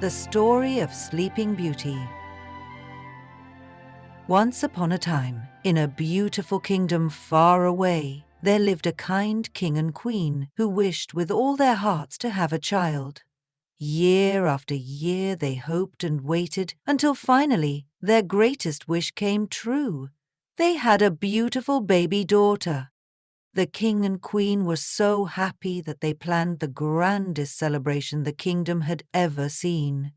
The Story of Sleeping Beauty. Once upon a time, in a beautiful kingdom far away, there lived a kind king and queen who wished with all their hearts to have a child. Year after year they hoped and waited until finally their greatest wish came true. They had a beautiful baby daughter. The king and queen were so happy that they planned the grandest celebration the kingdom had ever seen.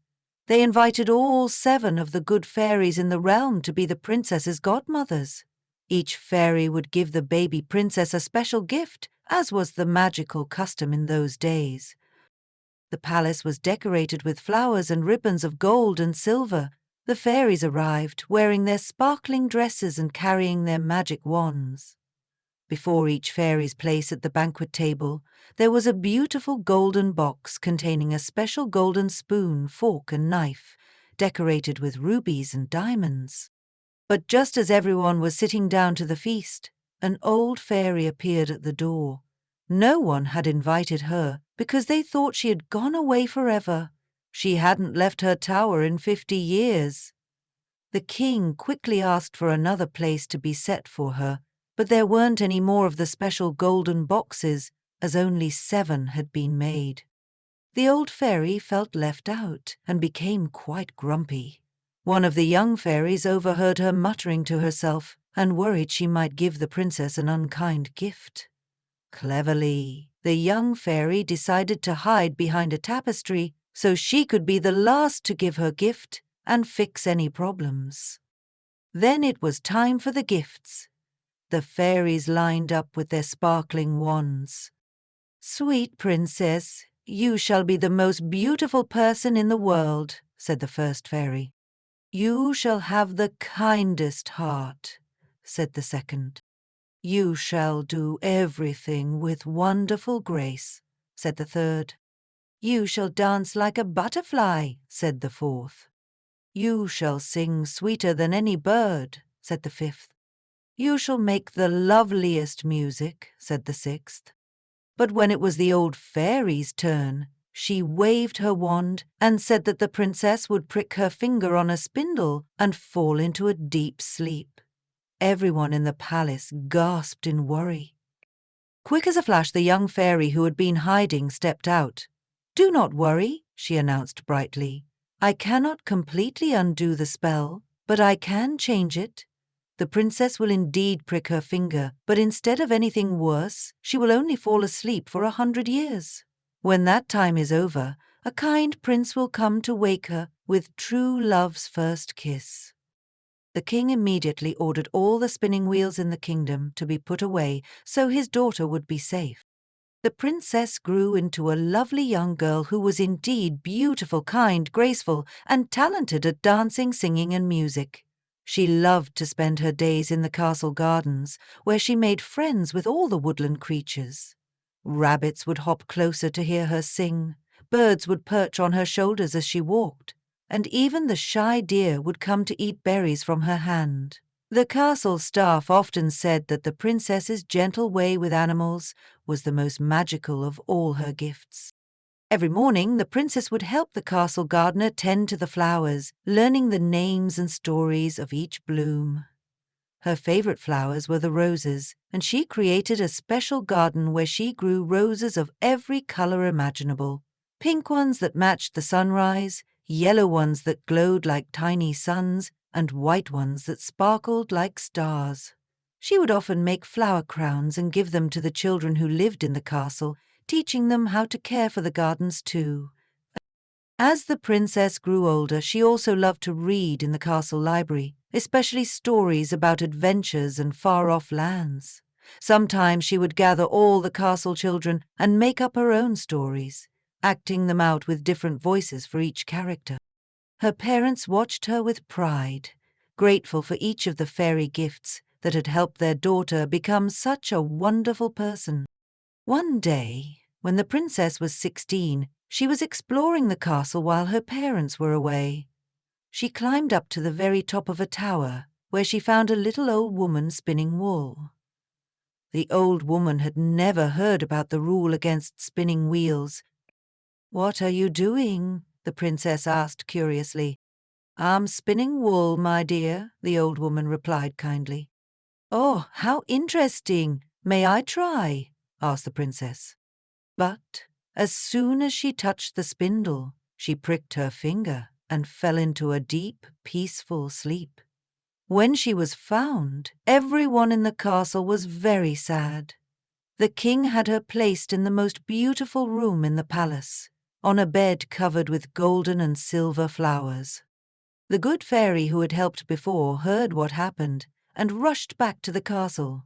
They invited all 7 of the good fairies in the realm to be the princess's godmothers. Each fairy would give the baby princess a special gift, as was the magical custom in those days. The palace was decorated with flowers and ribbons of gold and silver. The fairies arrived, wearing their sparkling dresses and carrying their magic wands. Before each fairy's place at the banquet table, there was a beautiful golden box containing a special golden spoon, fork, and knife, decorated with rubies and diamonds. But just as everyone was sitting down to the feast, an old fairy appeared at the door. No one had invited her because they thought she had gone away forever. She hadn't left her tower in 50 years. The king quickly asked for another place to be set for her, but there weren't any more of the special golden boxes, as only 7 had been made. The old fairy felt left out and became quite grumpy. One of the young fairies overheard her muttering to herself and worried she might give the princess an unkind gift. Cleverly, the young fairy decided to hide behind a tapestry so she could be the last to give her gift and fix any problems. Then it was time for the gifts. The fairies lined up with their sparkling wands. "Sweet princess, you shall be the most beautiful person in the world," said the first fairy. "You shall have the kindest heart," said the second. "You shall do everything with wonderful grace," said the third. "You shall dance like a butterfly," said the fourth. "You shall sing sweeter than any bird," said the fifth. "You shall make the loveliest music," said the sixth. But when it was the old fairy's turn, she waved her wand and said that the princess would prick her finger on a spindle and fall into a deep sleep. Everyone in the palace gasped in worry. Quick as a flash, the young fairy who had been hiding stepped out. "Do not worry," she announced brightly. "I cannot completely undo the spell, but I can change it. The princess will indeed prick her finger, but instead of anything worse, she will only fall asleep for 100 years. When that time is over, a kind prince will come to wake her with true love's first kiss." The king immediately ordered all the spinning wheels in the kingdom to be put away so his daughter would be safe. The princess grew into a lovely young girl who was indeed beautiful, kind, graceful, and talented at dancing, singing, and music. She loved to spend her days in the castle gardens, where she made friends with all the woodland creatures. Rabbits would hop closer to hear her sing, birds would perch on her shoulders as she walked, and even the shy deer would come to eat berries from her hand. The castle staff often said that the princess's gentle way with animals was the most magical of all her gifts. Every morning, the princess would help the castle gardener tend to the flowers, learning the names and stories of each bloom. Her favorite flowers were the roses, and she created a special garden where she grew roses of every color imaginable. Pink ones that matched the sunrise, yellow ones that glowed like tiny suns, and white ones that sparkled like stars. She would often make flower crowns and give them to the children who lived in the castle, teaching them how to care for the gardens too. As the princess grew older, she also loved to read in the castle library, especially stories about adventures and far-off lands. Sometimes she would gather all the castle children and make up her own stories, acting them out with different voices for each character. Her parents watched her with pride, grateful for each of the fairy gifts that had helped their daughter become such a wonderful person. One day, when the princess was 16, she was exploring the castle while her parents were away. She climbed up to the very top of a tower, where she found a little old woman spinning wool. The old woman had never heard about the rule against spinning wheels. "What are you doing?" the princess asked curiously. I'm spinning wool, my dear, the old woman replied kindly. Oh, how interesting! May I try? Asked the princess. But as soon as she touched the spindle, she pricked her finger and fell into a deep, peaceful sleep. When she was found, everyone in the castle was very sad. The king had her placed in the most beautiful room in the palace, on a bed covered with golden and silver flowers. The good fairy who had helped before heard what happened and rushed back to the castle.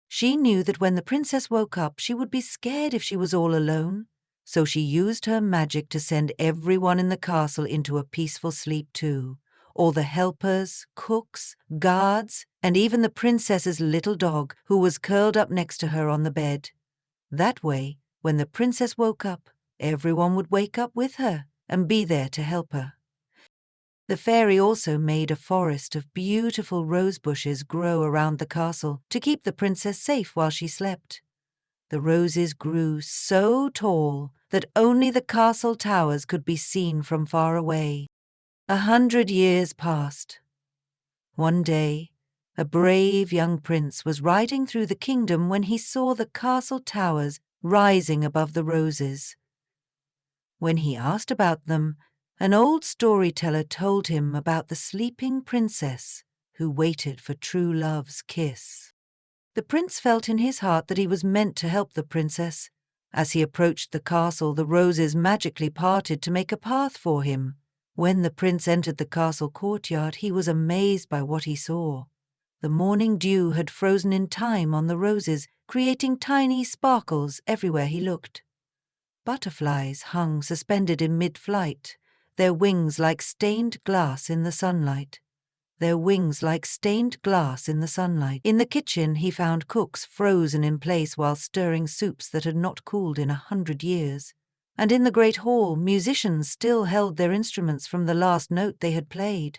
She knew that when the princess woke up, she would be scared if she was all alone, so she used her magic to send everyone in the castle into a peaceful sleep too. All the helpers, cooks, guards, and even the princess's little dog, who was curled up next to her on the bed. That way, when the princess woke up, everyone would wake up with her and be there to help her. The fairy also made a forest of beautiful rose bushes grow around the castle to keep the princess safe while she slept. The roses grew so tall that only the castle towers could be seen from far away. 100 years passed. One day, a brave young prince was riding through the kingdom when he saw the castle towers rising above the roses. When he asked about them, an old storyteller told him about the sleeping princess who waited for true love's kiss. The prince felt in his heart that he was meant to help the princess. As he approached the castle, the roses magically parted to make a path for him. When the prince entered the castle courtyard, he was amazed by what he saw. The morning dew had frozen in time on the roses, creating tiny sparkles everywhere he looked. Butterflies hung suspended in mid-flight, their wings like stained glass in the sunlight. Their wings like stained glass in the sunlight. In the kitchen, he found cooks frozen in place while stirring soups that had not cooled in 100 years. And in the great hall, musicians still held their instruments from the last note they had played.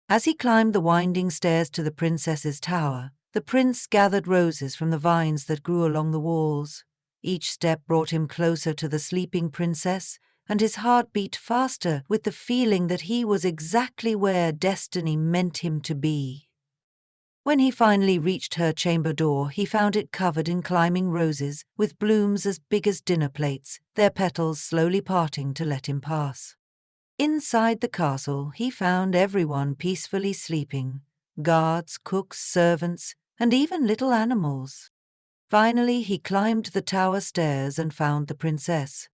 As he climbed the winding stairs to the princess's tower, the prince gathered roses from the vines that grew along the walls. Each step brought him closer to the sleeping princess, and his heart beat faster with the feeling that he was exactly where destiny meant him to be. When he finally reached her chamber door, he found it covered in climbing roses with blooms as big as dinner plates, their petals slowly parting to let him pass. Inside the castle, he found everyone peacefully sleeping, guards, cooks, servants, and even little animals. Finally, he climbed the tower stairs and found the princess.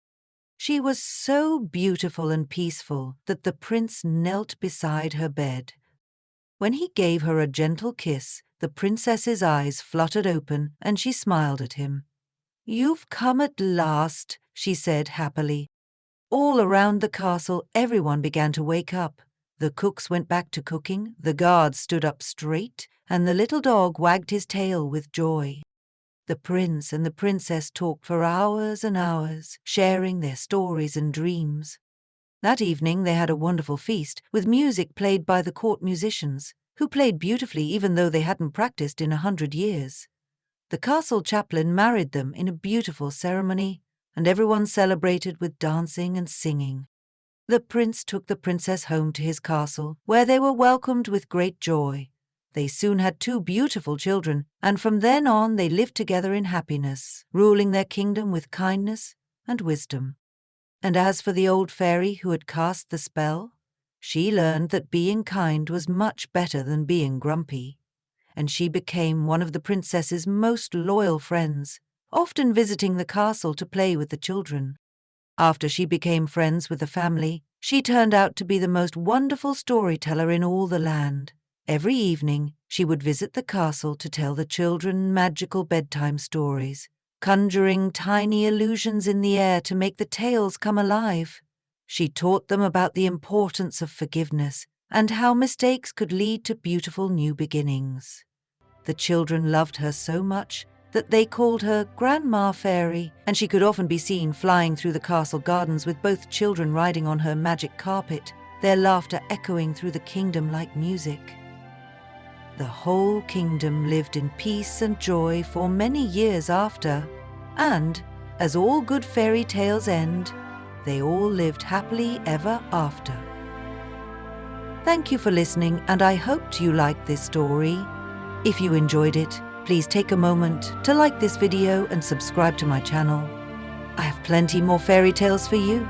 She was so beautiful and peaceful that the prince knelt beside her bed. When he gave her a gentle kiss, the princess's eyes fluttered open and she smiled at him. "You've come at last," she said happily. All around the castle, everyone began to wake up. The cooks went back to cooking, the guards stood up straight, and the little dog wagged his tail with joy. The prince and the princess talked for hours and hours, sharing their stories and dreams. That evening they had a wonderful feast, with music played by the court musicians, who played beautifully even though they hadn't practiced in 100 years. The castle chaplain married them in a beautiful ceremony, and everyone celebrated with dancing and singing. The prince took the princess home to his castle, where they were welcomed with great joy. They soon had 2 beautiful children, and from then on they lived together in happiness, ruling their kingdom with kindness and wisdom. And as for the old fairy who had cast the spell, she learned that being kind was much better than being grumpy, and she became one of the princess's most loyal friends, often visiting the castle to play with the children. After she became friends with the family, she turned out to be the most wonderful storyteller in all the land. Every evening, she would visit the castle to tell the children magical bedtime stories, conjuring tiny illusions in the air to make the tales come alive. She taught them about the importance of forgiveness and how mistakes could lead to beautiful new beginnings. The children loved her so much that they called her Grandma Fairy, and she could often be seen flying through the castle gardens with both children riding on her magic carpet, their laughter echoing through the kingdom like music. The whole kingdom lived in peace and joy for many years after, and, as all good fairy tales end, they all lived happily ever after. Thank you for listening, and I hoped you liked this story. If you enjoyed it, please take a moment to like this video and subscribe to my channel. I have plenty more fairy tales for you.